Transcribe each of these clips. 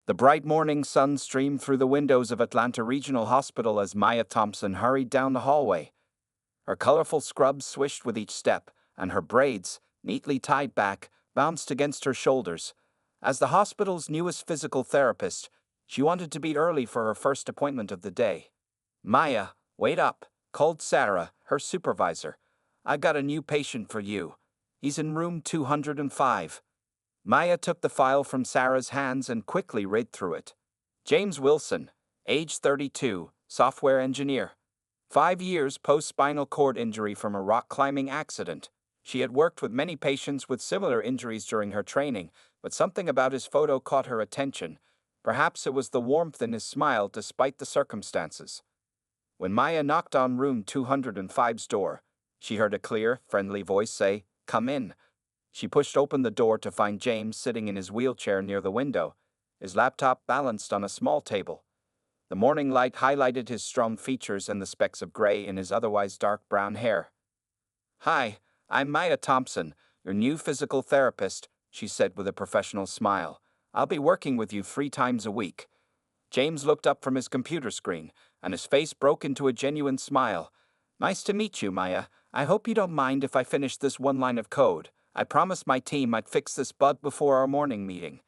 The bright morning sun streamed through the windows of Atlanta Regional Hospital as Maya Thompson hurried down the hallway. Her colorful scrubs swished with each step, and her braids, neatly tied back, bounced against her shoulders. As the hospital's newest physical therapist, she wanted to be early for her first appointment of the day. "Maya, wait up," called Sarah, her supervisor. "I got a new patient for you. He's in room 205. Maya took the file from Sarah's hands and quickly read through it. James Wilson, age 32, software engineer. 5 years post-spinal cord injury from a rock climbing accident. She had worked with many patients with similar injuries during her training, but something about his photo caught her attention. Perhaps it was the warmth in his smile despite the circumstances. When Maya knocked on room 205's door, she heard a clear, friendly voice say, "Come in." She pushed open the door to find James sitting in his wheelchair near the window, his laptop balanced on a small table. The morning light highlighted his strong features and the specks of gray in his otherwise dark brown hair. "Hi, I'm Maya Thompson, your new physical therapist," she said with a professional smile. "I'll be working with you 3 times a week." James looked up from his computer screen, and his face broke into a genuine smile. "Nice to meet you, Maya. I hope you don't mind if I finish this one line of code. I promised my team I'd fix this bug before our morning meeting."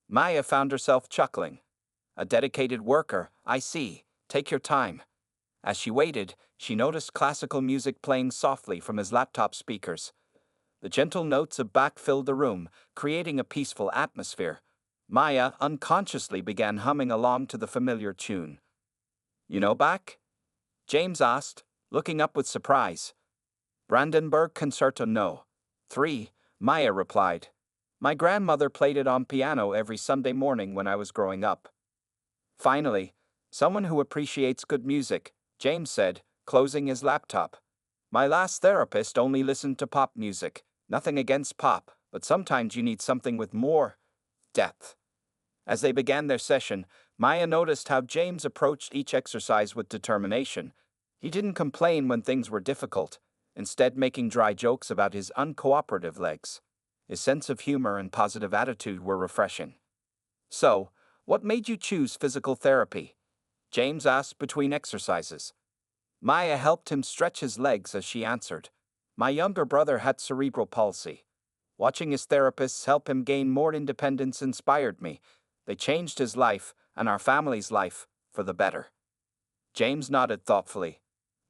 Maya found herself chuckling. "A dedicated worker, I see. Take your time." As she waited, she noticed classical music playing softly from his laptop speakers. The gentle notes of Bach filled the room, creating a peaceful atmosphere. Maya unconsciously began humming along to the familiar tune. "You know Bach?" James asked, looking up with surprise. "Brandenburg Concerto No. 3, Maya replied. "My grandmother played it on piano every Sunday morning when I was growing up." "Finally, someone who appreciates good music," James said, closing his laptop. "My last therapist only listened to pop music. Nothing against pop, but sometimes you need something with more depth." As they began their session, Maya noticed how James approached each exercise with determination. He didn't complain when things were difficult, instead making dry jokes about his uncooperative legs. His sense of humor and positive attitude were refreshing. "So, what made you choose physical therapy?" James asked between exercises. Maya helped him stretch his legs as she answered. "My younger brother had cerebral palsy. Watching his therapists help him gain more independence inspired me. They changed his life, and our family's life, for the better." James nodded thoughtfully.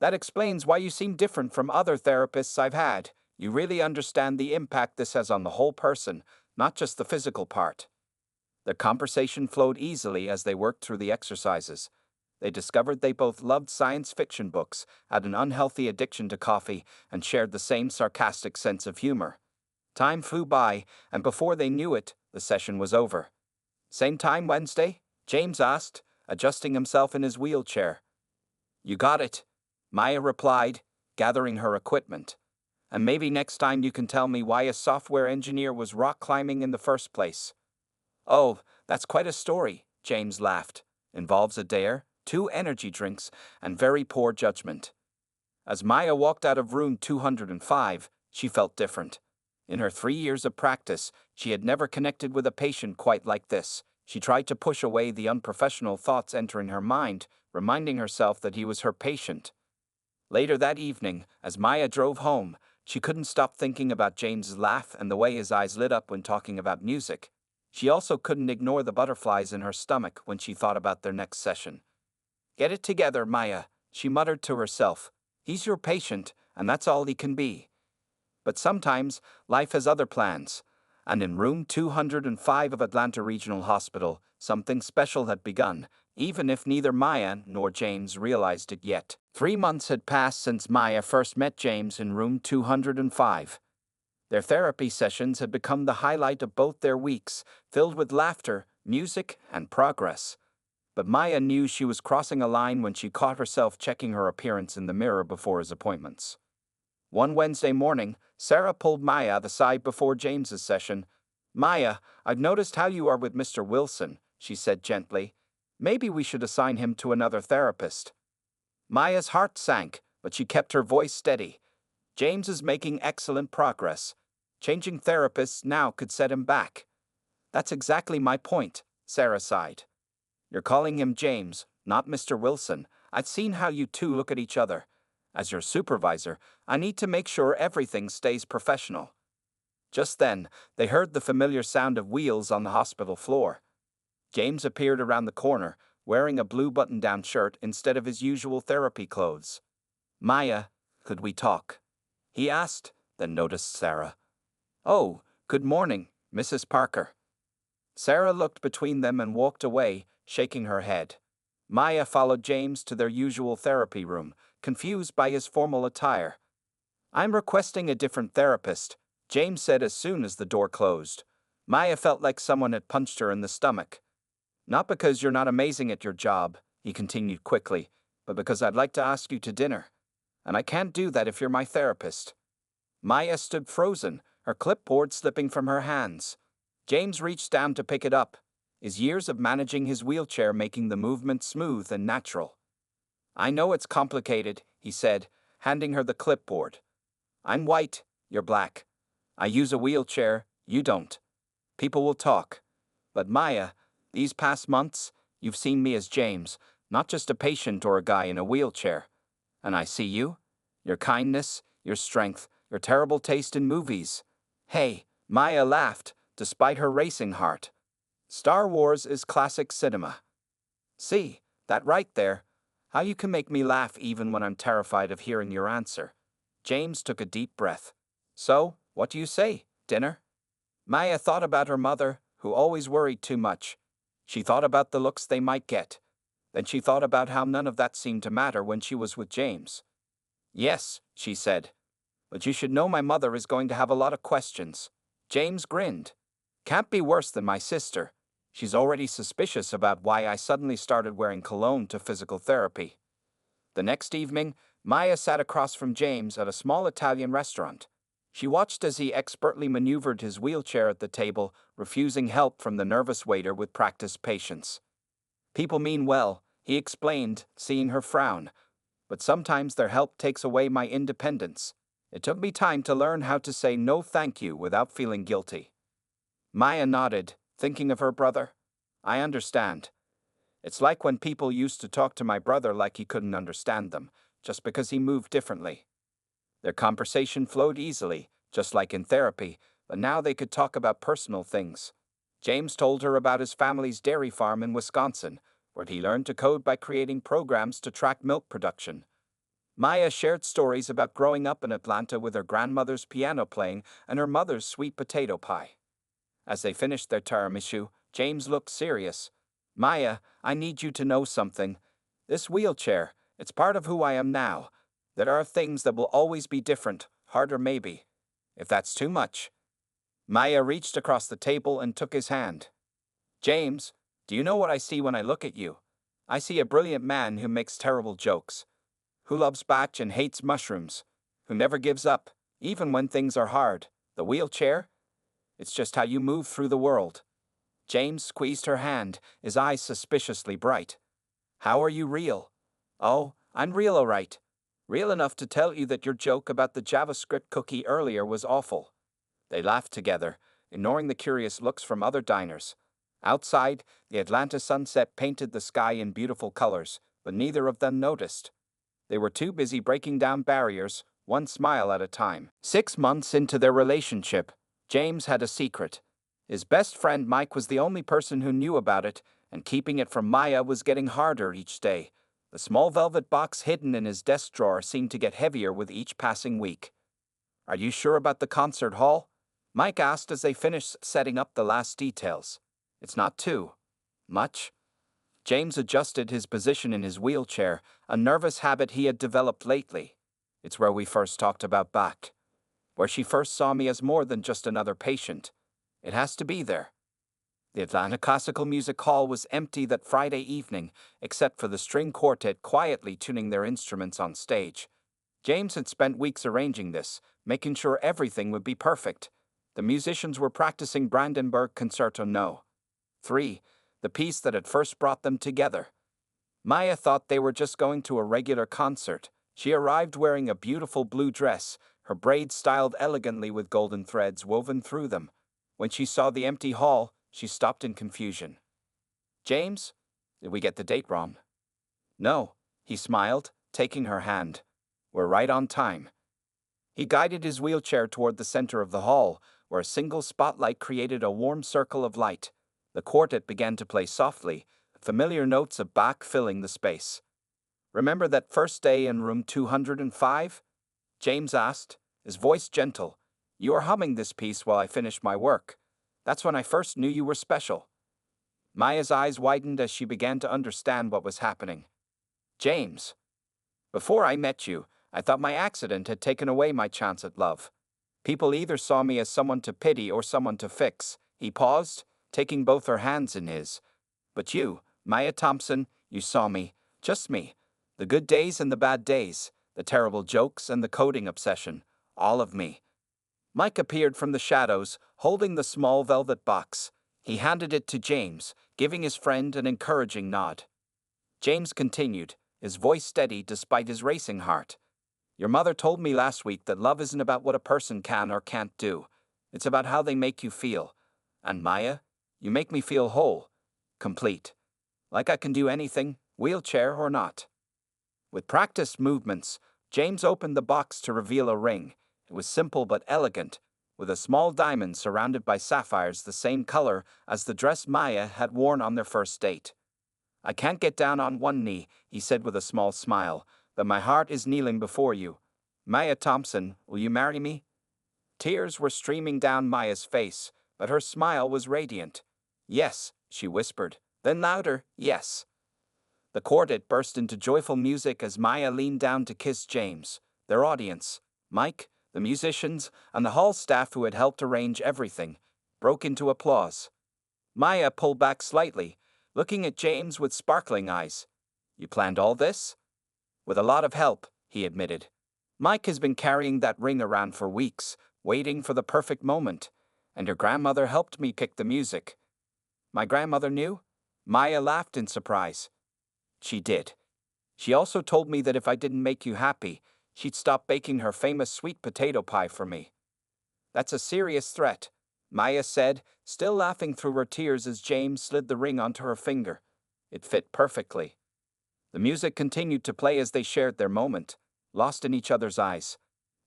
"That explains why you seem different from other therapists I've had. You really understand the impact this has on the whole person, not just the physical part." Their conversation flowed easily as they worked through the exercises. They discovered they both loved science fiction books, had an unhealthy addiction to coffee, and shared the same sarcastic sense of humor. Time flew by, and before they knew it, the session was over. "Same time Wednesday?" James asked, adjusting himself in his wheelchair. "You got it," Maya replied, gathering her equipment. "And maybe next time you can tell me why a software engineer was rock climbing in the first place." "Oh, that's quite a story," James laughed. "Involves a dare, 2 energy drinks, and very poor judgment." As Maya walked out of room 205, she felt different. In her 3 years of practice, she had never connected with a patient quite like this. She tried to push away the unprofessional thoughts entering her mind, reminding herself that he was her patient. Later that evening, as Maya drove home, she couldn't stop thinking about James's laugh and the way his eyes lit up when talking about music. She also couldn't ignore the butterflies in her stomach when she thought about their next session. "Get it together, Maya," she muttered to herself. "He's your patient, and that's all he can be." But sometimes, life has other plans. And in room 205 of Atlanta Regional Hospital, something special had begun, even if neither Maya nor James realized it yet. 3 months had passed since Maya first met James in room 205. Their therapy sessions had become the highlight of both their weeks, filled with laughter, music, and progress. But Maya knew she was crossing a line when she caught herself checking her appearance in the mirror before his appointments. One Wednesday morning, Sarah pulled Maya aside before James's session. "Maya, I've noticed how you are with Mr. Wilson," she said gently. "Maybe we should assign him to another therapist." Maya's heart sank, but she kept her voice steady. "James is making excellent progress. Changing therapists now could set him back." "That's exactly my point," Sarah sighed. You're calling him James, not Mr. Wilson. I've seen how you two look at each other. As your supervisor, I need to make sure everything stays professional. Just then, they heard the familiar sound of wheels on the hospital floor. James appeared around the corner, wearing a blue button-down shirt instead of his usual therapy clothes. Maya, could we talk? He asked, then noticed Sarah. Oh, good morning, Mrs. Parker. Sarah looked between them and walked away, shaking her head. Maya followed James to their usual therapy room, confused by his formal attire. I'm requesting a different therapist, James said as soon as the door closed. Maya felt like someone had punched her in the stomach. Not because you're not amazing at your job, he continued quickly, but because I'd like to ask you to dinner. And I can't do that if you're my therapist. Maya stood frozen, her clipboard slipping from her hands. James reached down to pick it up, his years of managing his wheelchair making the movement smooth and natural. I know it's complicated, he said, handing her the clipboard. I'm white, you're black. I use a wheelchair, you don't. People will talk. But Maya, these past months, you've seen me as James, not just a patient or a guy in a wheelchair. And I see you, your kindness, your strength, your terrible taste in movies. Hey, Maya laughed, despite her racing heart. Star Wars is classic cinema. See, that right there. How you can make me laugh even when I'm terrified of hearing your answer. James took a deep breath. So, what do you say, dinner? Maya thought about her mother, who always worried too much. She thought about the looks they might get. Then she thought about how none of that seemed to matter when she was with James. Yes, she said. But you should know my mother is going to have a lot of questions. James grinned. Can't be worse than my sister. She's already suspicious about why I suddenly started wearing cologne to physical therapy. The next evening, Maya sat across from James at a small Italian restaurant. She watched as he expertly maneuvered his wheelchair at the table, refusing help from the nervous waiter with practiced patience. People mean well, he explained, seeing her frown. But sometimes their help takes away my independence. It took me time to learn how to say no thank you without feeling guilty. Maya nodded, thinking of her brother. I understand. It's like when people used to talk to my brother like he couldn't understand them, just because he moved differently. Their conversation flowed easily, just like in therapy, but now they could talk about personal things. James told her about his family's dairy farm in Wisconsin, where he learned to code by creating programs to track milk production. Maya shared stories about growing up in Atlanta with her grandmother's piano playing and her mother's sweet potato pie. As they finished their tiramisu, James looked serious. Maya, I need you to know something. This wheelchair, it's part of who I am now. There are things that will always be different, harder maybe. If that's too much. Maya reached across the table and took his hand. James, do you know what I see when I look at you? I see a brilliant man who makes terrible jokes, who loves bach and hates mushrooms, who never gives up, even when things are hard. The wheelchair? It's just how you move through the world. James squeezed her hand, his eyes suspiciously bright. How are you real? Oh, I'm real all right. Real enough to tell you that your joke about the JavaScript cookie earlier was awful. They laughed together, ignoring the curious looks from other diners. Outside, the Atlanta sunset painted the sky in beautiful colors, but neither of them noticed. They were too busy breaking down barriers, one smile at a time. 6 months into their relationship, James had a secret. His best friend Mike was the only person who knew about it, and keeping it from Maya was getting harder each day. The small velvet box hidden in his desk drawer seemed to get heavier with each passing week. Are you sure about the concert hall? Mike asked as they finished setting up the last details. It's not too much. James adjusted his position in his wheelchair, a nervous habit he had developed lately. It's where we first talked about Bach. Where she first saw me as more than just another patient. It has to be there. The Atlanta Classical Music Hall was empty that Friday evening, except for the string quartet quietly tuning their instruments on stage. James had spent weeks arranging this, making sure everything would be perfect. The musicians were practicing Brandenburg Concerto No. 3, the piece that had first brought them together. Maya thought they were just going to a regular concert. She arrived wearing a beautiful blue dress, her braids styled elegantly with golden threads woven through them. When she saw the empty hall, she stopped in confusion. James, did we get the date wrong? No, he smiled, taking her hand. We're right on time. He guided his wheelchair toward the center of the hall, where a single spotlight created a warm circle of light. The quartet began to play softly, familiar notes of Bach filling the space. Remember that first day in room 205? James asked, his voice gentle. You are humming this piece while I finish my work. That's when I first knew you were special. Maya's eyes widened as she began to understand what was happening. James, before I met you, I thought my accident had taken away my chance at love. People either saw me as someone to pity or someone to fix. He paused, taking both her hands in his. But you, Maya Thompson, you saw me, just me. The good days and the bad days, the terrible jokes and the coding obsession, all of me. Mike appeared from the shadows, holding the small velvet box. He handed it to James, giving his friend an encouraging nod. James continued, his voice steady despite his racing heart. Your mother told me last week that love isn't about what a person can or can't do. It's about how they make you feel. And Maya, you make me feel whole, complete. Like I can do anything, wheelchair or not. With practiced movements, James opened the box to reveal a ring. It was simple but elegant, with a small diamond surrounded by sapphires the same color as the dress Maya had worn on their first date. I can't get down on one knee, he said with a small smile, but my heart is kneeling before you. Maya Thompson, will you marry me? Tears were streaming down Maya's face, but her smile was radiant. Yes, she whispered. Then louder, yes. The quartet burst into joyful music as Maya leaned down to kiss James. Their audience, Mike, the musicians, and the hall staff who had helped arrange everything, broke into applause. Maya pulled back slightly, looking at James with sparkling eyes. You planned all this? With a lot of help, he admitted. Mike has been carrying that ring around for weeks, waiting for the perfect moment, and your grandmother helped me pick the music. My grandmother knew? Maya laughed in surprise. She did. She also told me that if I didn't make you happy, she'd stop baking her famous sweet potato pie for me. That's a serious threat, Maya said, still laughing through her tears as James slid the ring onto her finger. It fit perfectly. The music continued to play as they shared their moment, lost in each other's eyes.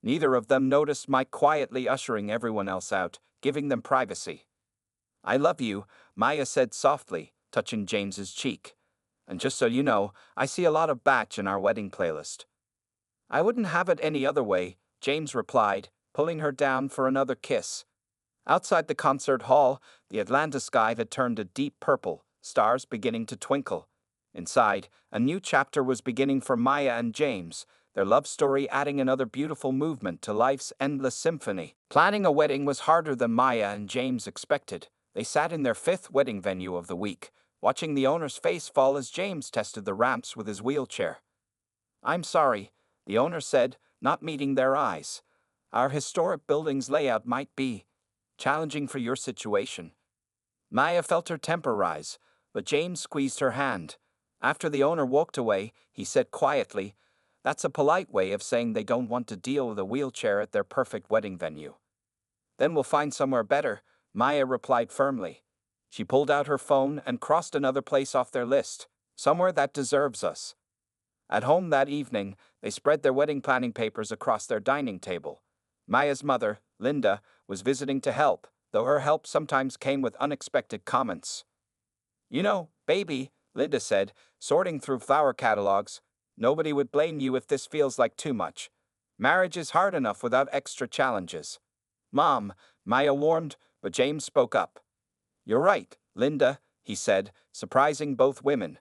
Neither of them noticed Mike quietly ushering everyone else out, giving them privacy. I love you, Maya said softly, touching James's cheek. And just so you know, I see a lot of Batch in our wedding playlist. I wouldn't have it any other way, James replied, pulling her down for another kiss. Outside the concert hall, the Atlanta sky had turned a deep purple, stars beginning to twinkle. Inside, a new chapter was beginning for Maya and James, their love story adding another beautiful movement to life's endless symphony. Planning a wedding was harder than Maya and James expected. They sat in their fifth wedding venue of the week, watching the owner's face fall as James tested the ramps with his wheelchair. I'm sorry, the owner said, not meeting their eyes. Our historic building's layout might be challenging for your situation. Maya felt her temper rise, but James squeezed her hand. After the owner walked away, he said quietly, That's a polite way of saying they don't want to deal with a wheelchair at their perfect wedding venue. Then we'll find somewhere better, Maya replied firmly. She pulled out her phone and crossed another place off their list, somewhere that deserves us. At home that evening, they spread their wedding planning papers across their dining table. Maya's mother, Linda, was visiting to help, though her help sometimes came with unexpected comments. You know, baby, Linda said, sorting through flower catalogs, nobody would blame you if this feels like too much. Marriage is hard enough without extra challenges. Mom, Maya warned, but James spoke up. You're right, Linda, he said, surprising both women.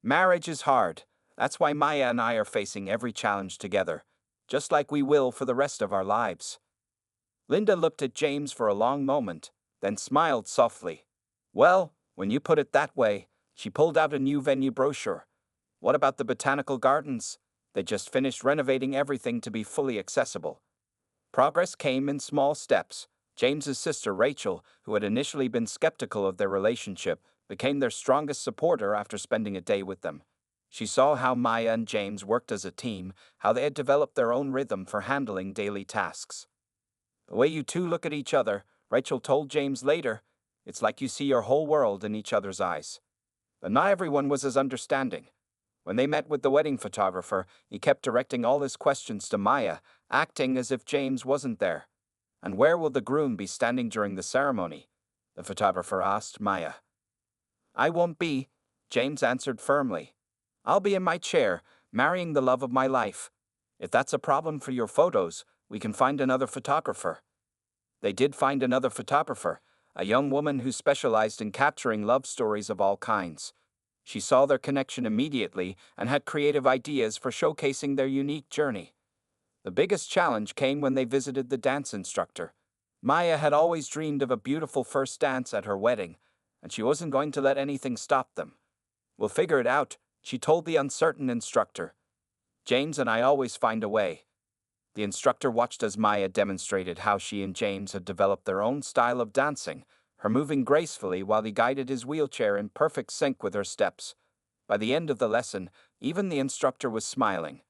Marriage is hard. That's why Maya and I are facing every challenge together, just like we will for the rest of our lives. Linda looked at James for a long moment, then smiled softly. Well, when you put it that way, she pulled out a new venue brochure. What about the botanical gardens? They just finished renovating everything to be fully accessible. Progress came in small steps. James's sister Rachel, who had initially been skeptical of their relationship, became their strongest supporter after spending a day with them. She saw how Maya and James worked as a team, how they had developed their own rhythm for handling daily tasks. The way you two look at each other, Rachel told James later, it's like you see your whole world in each other's eyes. But not everyone was as understanding. When they met with the wedding photographer, he kept directing all his questions to Maya, acting as if James wasn't there. "And where will the groom be standing during the ceremony?" the photographer asked Maya. "I won't be," James answered firmly. "I'll be in my chair, marrying the love of my life. If that's a problem for your photos, we can find another photographer." They did find another photographer, a young woman who specialized in capturing love stories of all kinds. She saw their connection immediately and had creative ideas for showcasing their unique journey. The biggest challenge came when they visited the dance instructor. Maya had always dreamed of a beautiful first dance at her wedding, and she wasn't going to let anything stop them. "We'll figure it out," she told the uncertain instructor. "James and I always find a way." The instructor watched as Maya demonstrated how she and James had developed their own style of dancing, her moving gracefully while he guided his wheelchair in perfect sync with her steps. By the end of the lesson, even the instructor was smiling.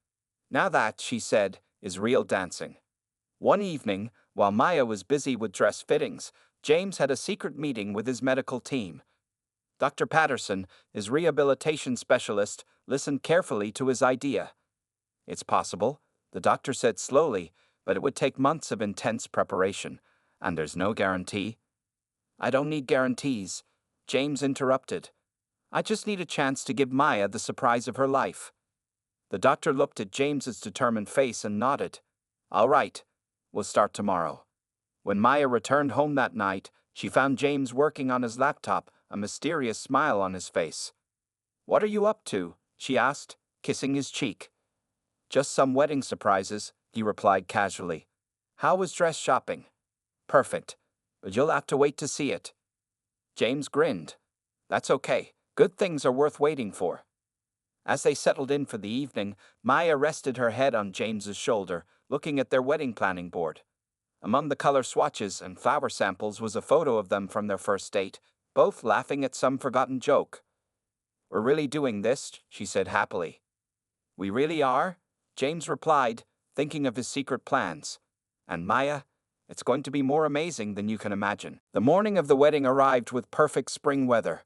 "Now that," she said, "is real dancing." One evening, while Maya was busy with dress fittings, James had a secret meeting with his medical team. Dr. Patterson, his rehabilitation specialist, listened carefully to his idea. "It's possible," the doctor said slowly, "but it would take months of intense preparation, and there's no guarantee." "I don't need guarantees," James interrupted. "I just need a chance to give Maya the surprise of her life." The doctor looked at James's determined face and nodded. "All right, we'll start tomorrow." When Maya returned home that night, she found James working on his laptop, a mysterious smile on his face. "What are you up to?" she asked, kissing his cheek. "Just some wedding surprises," he replied casually. "How was dress shopping?" "Perfect, but you'll have to wait to see it." James grinned. "That's okay. Good things are worth waiting for." As they settled in for the evening, Maya rested her head on James's shoulder, looking at their wedding planning board. Among the color swatches and flower samples was a photo of them from their first date, both laughing at some forgotten joke. "We're really doing this," she said happily. "We really are," James replied, thinking of his secret plans. "And Maya, it's going to be more amazing than you can imagine." The morning of the wedding arrived with perfect spring weather.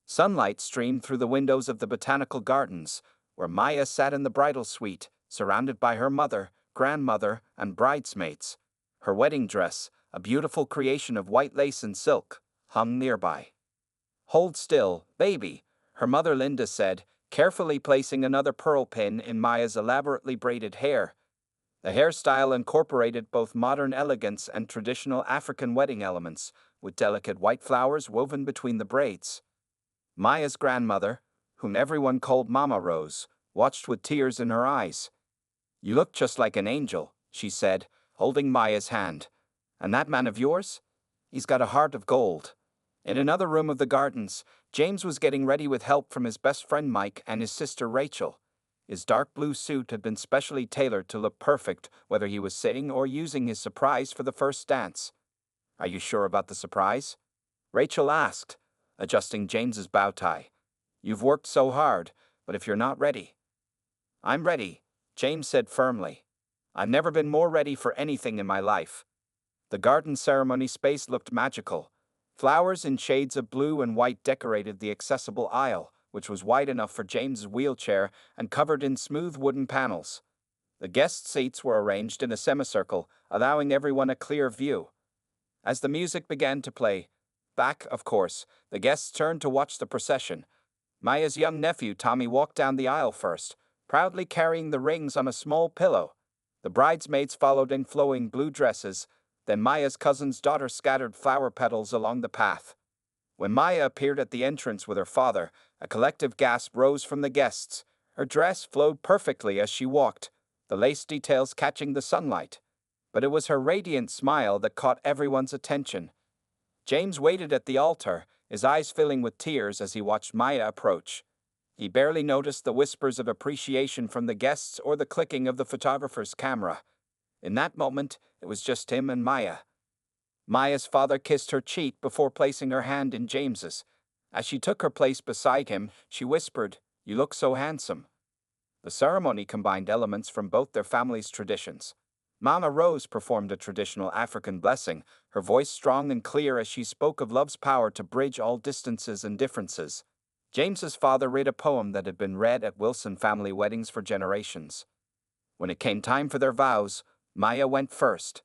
Sunlight streamed through the windows of the botanical gardens, where Maya sat in the bridal suite, surrounded by her mother, grandmother, and bridesmaids. Her wedding dress, a beautiful creation of white lace and silk, hung nearby. "Hold still, baby," her mother Linda said, carefully placing another pearl pin in Maya's elaborately braided hair. The hairstyle incorporated both modern elegance and traditional African wedding elements, with delicate white flowers woven between the braids. Maya's grandmother, whom everyone called Mama Rose, watched with tears in her eyes. "You look just like an angel," she said, holding Maya's hand. "And that man of yours? He's got a heart of gold." In another room of the gardens, James was getting ready with help from his best friend Mike and his sister Rachel. His dark blue suit had been specially tailored to look perfect, whether he was sitting or using his surprise for the first dance. "Are you sure about the surprise?" Rachel asked, adjusting James's bow tie. "You've worked so hard, but if you're not ready..." "I'm ready," James said firmly. "I've never been more ready for anything in my life." The garden ceremony space looked magical. Flowers in shades of blue and white decorated the accessible aisle, which was wide enough for James's wheelchair and covered in smooth wooden panels. The guest seats were arranged in a semicircle, allowing everyone a clear view. As the music began to play, back, of course, the guests turned to watch the procession. Maya's young nephew Tommy walked down the aisle first, proudly carrying the rings on a small pillow. The bridesmaids followed in flowing blue dresses, then Maya's cousin's daughter scattered flower petals along the path. When Maya appeared at the entrance with her father, a collective gasp rose from the guests. Her dress flowed perfectly as she walked, the lace details catching the sunlight. But it was her radiant smile that caught everyone's attention. James waited at the altar, his eyes filling with tears as he watched Maya approach. He barely noticed the whispers of appreciation from the guests or the clicking of the photographer's camera. In that moment, it was just him and Maya. Maya's father kissed her cheek before placing her hand in James's. As she took her place beside him, she whispered, "You look so handsome." The ceremony combined elements from both their families' traditions. Mama Rose performed a traditional African blessing, her voice strong and clear as she spoke of love's power to bridge all distances and differences. James's father read a poem that had been read at Wilson family weddings for generations. When it came time for their vows, Maya went first.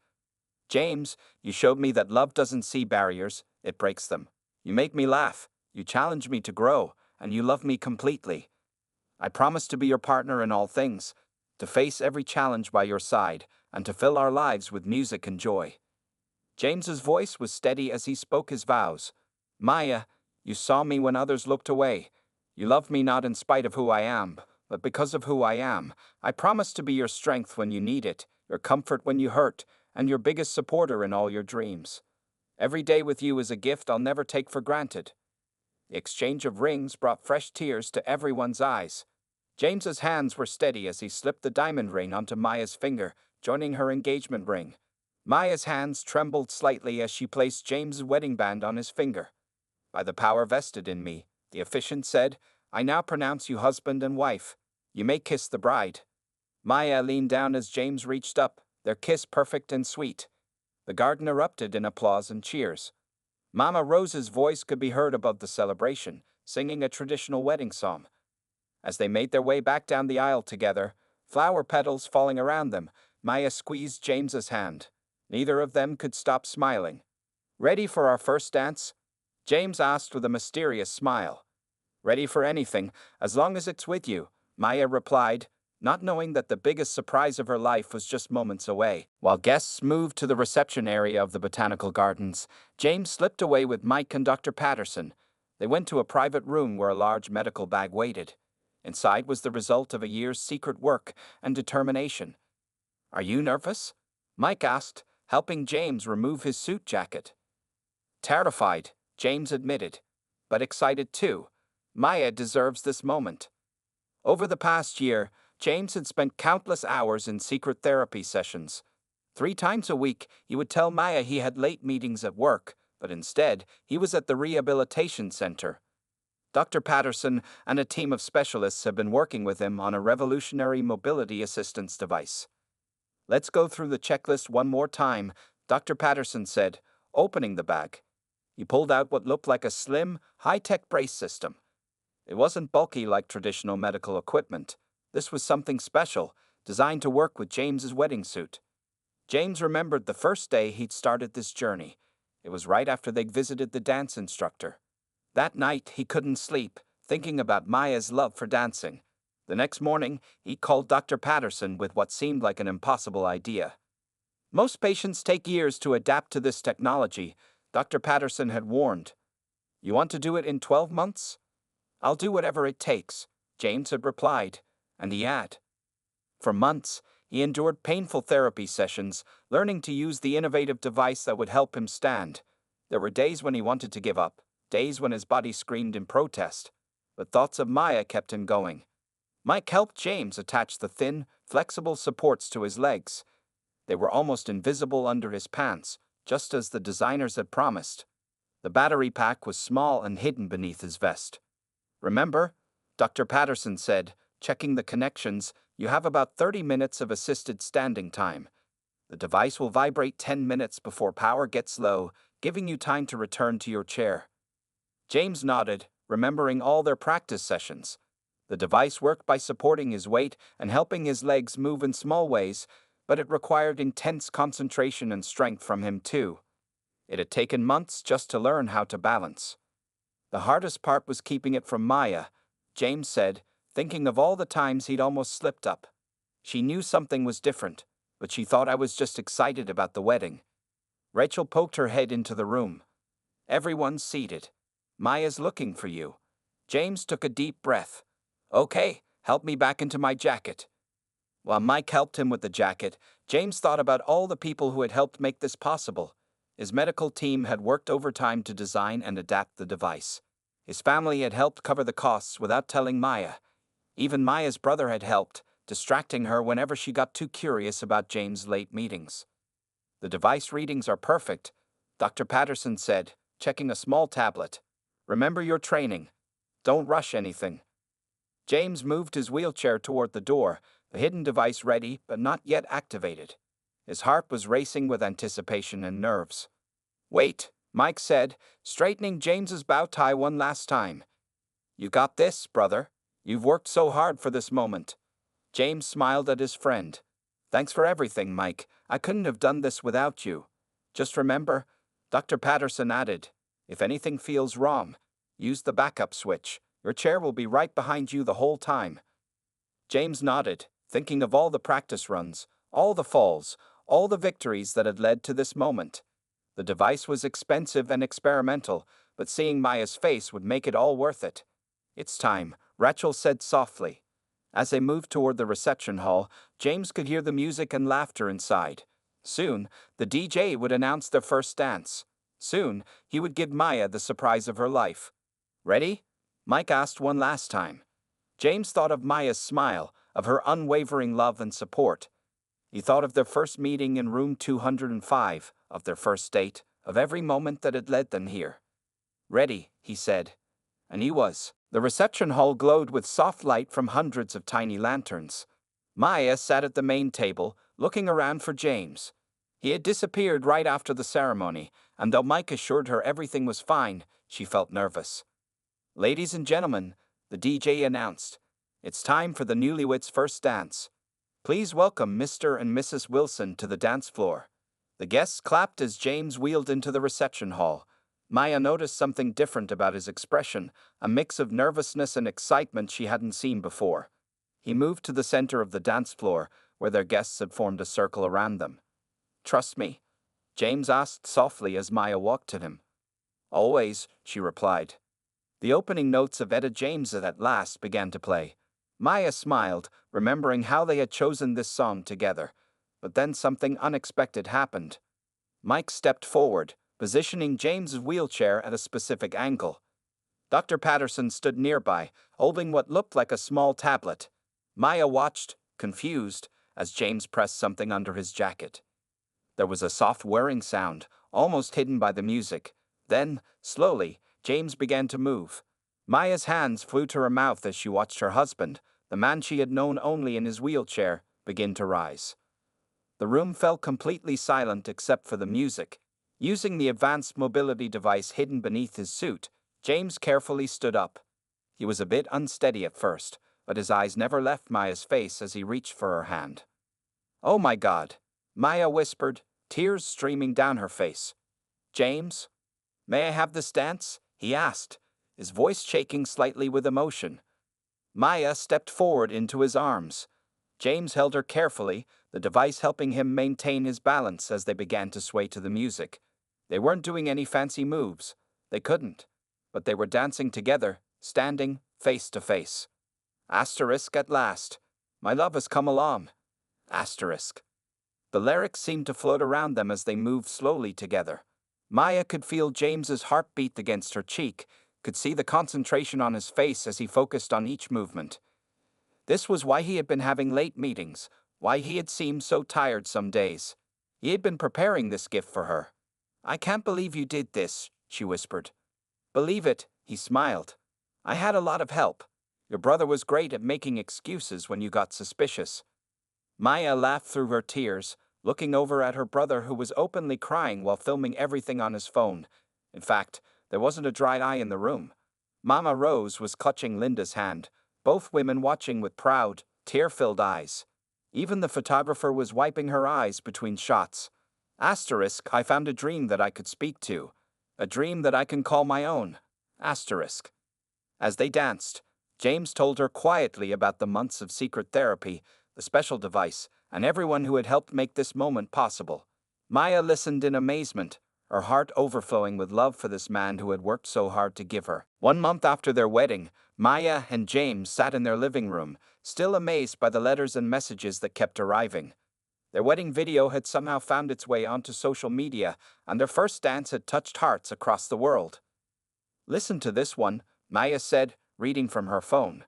James, you showed me that love doesn't see barriers, it breaks them. You make me laugh, you challenge me to grow, and you love me completely. I promise to be your partner in all things, to face every challenge by your side, and to fill our lives with music and joy. James's voice was steady as he spoke his vows. Maya, you saw me when others looked away. You loved me not in spite of who I am, but because of who I am. I promise to be your strength when you need it, your comfort when you hurt, and your biggest supporter in all your dreams. Every day with you is a gift I'll never take for granted. The exchange of rings brought fresh tears to everyone's eyes. James's hands were steady as he slipped the diamond ring onto Maya's finger, joining her engagement ring. Maya's hands trembled slightly as she placed James's wedding band on his finger. By the power vested in me, the officiant said, I now pronounce you husband and wife. You may kiss the bride. Maya leaned down as James reached up, their kiss perfect and sweet. The garden erupted in applause and cheers. Mama Rose's voice could be heard above the celebration, singing a traditional wedding song. As they made their way back down the aisle together, flower petals falling around them, Maya squeezed James's hand. Neither of them could stop smiling. Ready for our first dance? James asked with a mysterious smile. Ready for anything, as long as it's with you, Maya replied, not knowing that the biggest surprise of her life was just moments away. While guests moved to the reception area of the botanical gardens, James slipped away with Mike and Dr. Patterson. They went to a private room where a large medical bag waited. Inside was the result of a year's secret work and determination. Are you nervous? Mike asked, helping James remove his suit jacket. Terrified, James admitted, but excited too. Maya deserves this moment. Over the past year, James had spent countless hours in secret therapy sessions. 3 times a week, he would tell Maya he had late meetings at work, but instead, he was at the rehabilitation center. Dr. Patterson and a team of specialists have been working with him on a revolutionary mobility assistance device. Let's go through the checklist one more time, Dr. Patterson said, opening the bag. He pulled out what looked like a slim, high-tech brace system. It wasn't bulky like traditional medical equipment. This was something special, designed to work with James's wedding suit. James remembered the first day he'd started this journey. It was right after they'd visited the dance instructor. That night, he couldn't sleep, thinking about Maya's love for dancing. The next morning, he called Dr. Patterson with what seemed like an impossible idea. Most patients take years to adapt to this technology, Dr. Patterson had warned. You want to do it in 12 months? I'll do whatever it takes, James had replied, and he had. For months, he endured painful therapy sessions, learning to use the innovative device that would help him stand. There were days when he wanted to give up, days when his body screamed in protest, but thoughts of Maya kept him going. Mike helped James attach the thin, flexible supports to his legs. They were almost invisible under his pants, just as the designers had promised. The battery pack was small and hidden beneath his vest. Remember, Dr. Patterson said, checking the connections, you have about 30 minutes of assisted standing time. The device will vibrate 10 minutes before power gets low, giving you time to return to your chair. James nodded, remembering all their practice sessions. The device worked by supporting his weight and helping his legs move in small ways, but it required intense concentration and strength from him too. It had taken months just to learn how to balance. The hardest part was keeping it from Maya, James said, thinking of all the times he'd almost slipped up. She knew something was different, but she thought I was just excited about the wedding. Rachel poked her head into the room. Everyone's seated. Maya's looking for you. James took a deep breath. Okay, help me back into my jacket. While Mike helped him with the jacket, James thought about all the people who had helped make this possible. His medical team had worked overtime to design and adapt the device. His family had helped cover the costs without telling Maya. Even Maya's brother had helped, distracting her whenever she got too curious about James' late meetings. The device readings are perfect, Dr. Patterson said, checking a small tablet. Remember your training. Don't rush anything. James moved his wheelchair toward the door, the hidden device ready but not yet activated. His heart was racing with anticipation and nerves. Wait, Mike said, straightening James's bow tie one last time. You got this, brother. You've worked so hard for this moment. James smiled at his friend. Thanks for everything, Mike. I couldn't have done this without you. Just remember, Dr. Patterson added, if anything feels wrong, use the backup switch. Your chair will be right behind you the whole time. James nodded, thinking of all the practice runs, all the falls, all the victories that had led to this moment. The device was expensive and experimental, but seeing Maya's face would make it all worth it. It's time, Rachel said softly. As they moved toward the reception hall, James could hear the music and laughter inside. Soon, the DJ would announce their first dance. Soon, he would give Maya the surprise of her life. Ready? Mike asked one last time. James thought of Maya's smile, of her unwavering love and support. He thought of their first meeting in room 205, of their first date, of every moment that had led them here. Ready, he said. And he was. The reception hall glowed with soft light from hundreds of tiny lanterns. Maya sat at the main table, looking around for James. He had disappeared right after the ceremony, and though Mike assured her everything was fine, she felt nervous. Ladies and gentlemen, the DJ announced, it's time for the newlyweds' first dance. Please welcome Mr. and Mrs. Wilson to the dance floor. The guests clapped as James wheeled into the reception hall. Maya noticed something different about his expression, a mix of nervousness and excitement she hadn't seen before. He moved to the center of the dance floor, where their guests had formed a circle around them. Trust me? James asked softly as Maya walked to him. Always, she replied. The opening notes of Etta James at last began to play. Maya smiled, remembering how they had chosen this song together. But then something unexpected happened. Mike stepped forward, positioning James's wheelchair at a specific angle. Dr. Patterson stood nearby, holding what looked like a small tablet. Maya watched, confused, as James pressed something under his jacket. There was a soft whirring sound, almost hidden by the music. Then, slowly, James began to move. Maya's hands flew to her mouth as she watched her husband, the man she had known only in his wheelchair, begin to rise. The room fell completely silent except for the music. Using the advanced mobility device hidden beneath his suit, James carefully stood up. He was a bit unsteady at first, but his eyes never left Maya's face as he reached for her hand. Oh my God, Maya whispered, tears streaming down her face. James? May I have this dance? He asked, his voice shaking slightly with emotion. Maya stepped forward into his arms. James held her carefully, the device helping him maintain his balance as they began to sway to the music. They weren't doing any fancy moves. They couldn't. But they were dancing together, standing face to face. Asterisk at last. My love has come along. Asterisk. The lyrics seemed to float around them as they moved slowly together. Maya could feel James's heartbeat against her cheek, could see the concentration on his face as he focused on each movement. This was why he had been having late meetings, why he had seemed so tired some days. He had been preparing this gift for her. I can't believe you did this, she whispered. Believe it, he smiled. I had a lot of help. Your brother was great at making excuses when you got suspicious. Maya laughed through her tears, looking over at her brother who was openly crying while filming everything on his phone. In fact, there wasn't a dry eye in the room. Mama Rose was clutching Linda's hand, both women watching with proud, tear-filled eyes. Even the photographer was wiping her eyes between shots. Asterisk, I found a dream that I could speak to. A dream that I can call my own. Asterisk. As they danced, James told her quietly about the months of secret therapy, the special device, and everyone who had helped make this moment possible. Maya listened in amazement, her heart overflowing with love for this man who had worked so hard to give her. 1 month after their wedding, Maya and James sat in their living room, still amazed by the letters and messages that kept arriving. Their wedding video had somehow found its way onto social media, and their first dance had touched hearts across the world. Listen to this one, Maya said, reading from her phone.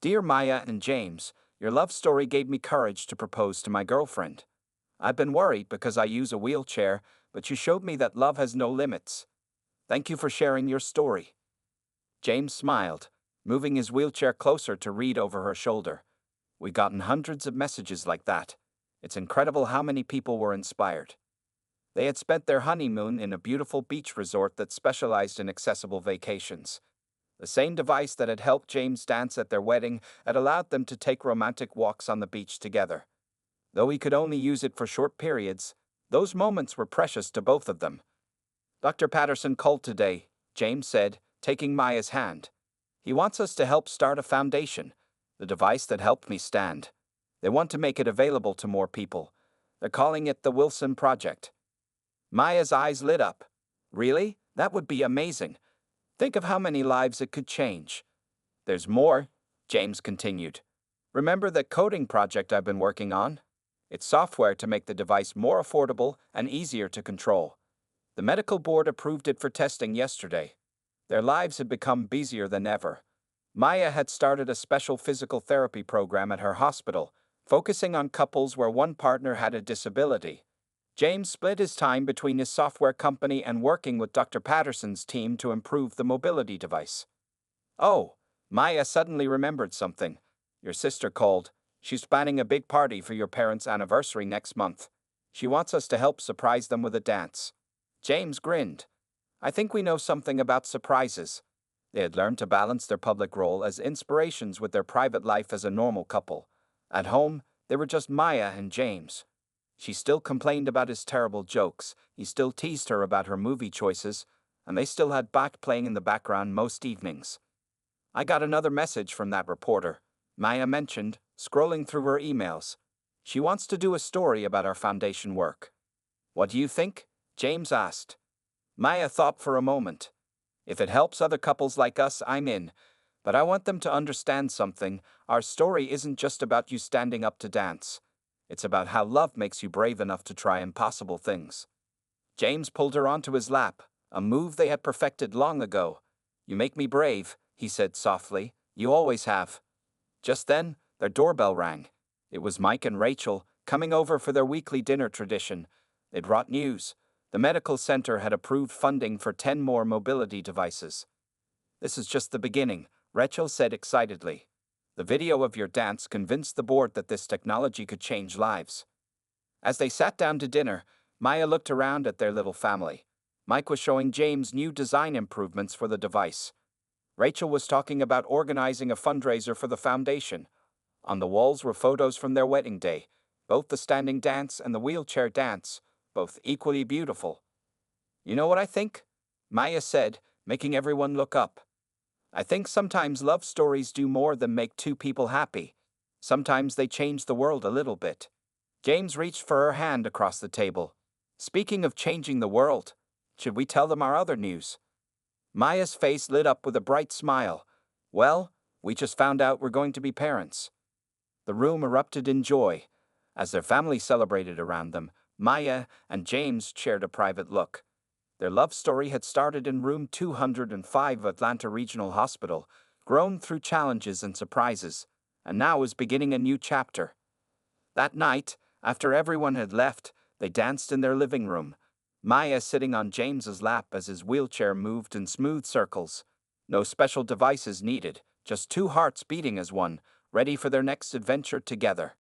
Dear Maya and James, your love story gave me courage to propose to my girlfriend. I've been worried because I use a wheelchair, but you showed me that love has no limits. Thank you for sharing your story. James smiled, moving his wheelchair closer to read over her shoulder. We've gotten hundreds of messages like that. It's incredible how many people were inspired. They had spent their honeymoon in a beautiful beach resort that specialized in accessible vacations. The same device that had helped James dance at their wedding had allowed them to take romantic walks on the beach together. Though he could only use it for short periods, those moments were precious to both of them. Dr. Patterson called today, James said, taking Maya's hand. He wants us to help start a foundation, the device that helped me stand. They want to make it available to more people. They're calling it the Wilson Project. Maya's eyes lit up. Really? That would be amazing. Think of how many lives it could change. There's more, James continued. Remember the coding project I've been working on? It's software to make the device more affordable and easier to control. The medical board approved it for testing yesterday. Their lives had become busier than ever. Maya had started a special physical therapy program at her hospital, focusing on couples where one partner had a disability. James split his time between his software company and working with Dr. Patterson's team to improve the mobility device. Oh, Maya suddenly remembered something. Your sister called. She's planning a big party for your parents' anniversary next month. She wants us to help surprise them with a dance. James grinned. I think we know something about surprises. They had learned to balance their public role as inspirations with their private life as a normal couple. At home, they were just Maya and James. She still complained about his terrible jokes, he still teased her about her movie choices, and they still had Bach playing in the background most evenings. I got another message from that reporter, Maya mentioned, scrolling through her emails. She wants to do a story about our foundation work. What do you think? James asked. Maya thought for a moment. If it helps other couples like us, I'm in. But I want them to understand something. Our story isn't just about you standing up to dance. It's about how love makes you brave enough to try impossible things. James pulled her onto his lap, a move they had perfected long ago. You make me brave, he said softly. You always have. Just then, their doorbell rang. It was Mike and Rachel, coming over for their weekly dinner tradition. They'd brought news. The medical center had approved funding for 10 more mobility devices. This is just the beginning, Rachel said excitedly. The video of your dance convinced the board that this technology could change lives. As they sat down to dinner, Maya looked around at their little family. Mike was showing James new design improvements for the device. Rachel was talking about organizing a fundraiser for the foundation. On the walls were photos from their wedding day, both the standing dance and the wheelchair dance, both equally beautiful. You know what I think? Maya said, making everyone look up. I think sometimes love stories do more than make two people happy. Sometimes they change the world a little bit. James reached for her hand across the table. Speaking of changing the world, should we tell them our other news? Maya's face lit up with a bright smile. Well, we just found out we're going to be parents. The room erupted in joy. As their family celebrated around them, Maya and James shared a private look. Their love story had started in room 205 of Atlanta Regional Hospital, grown through challenges and surprises, and now was beginning a new chapter. That night, after everyone had left, they danced in their living room, Maya sitting on James's lap as his wheelchair moved in smooth circles. No special devices needed, just two hearts beating as one, ready for their next adventure together.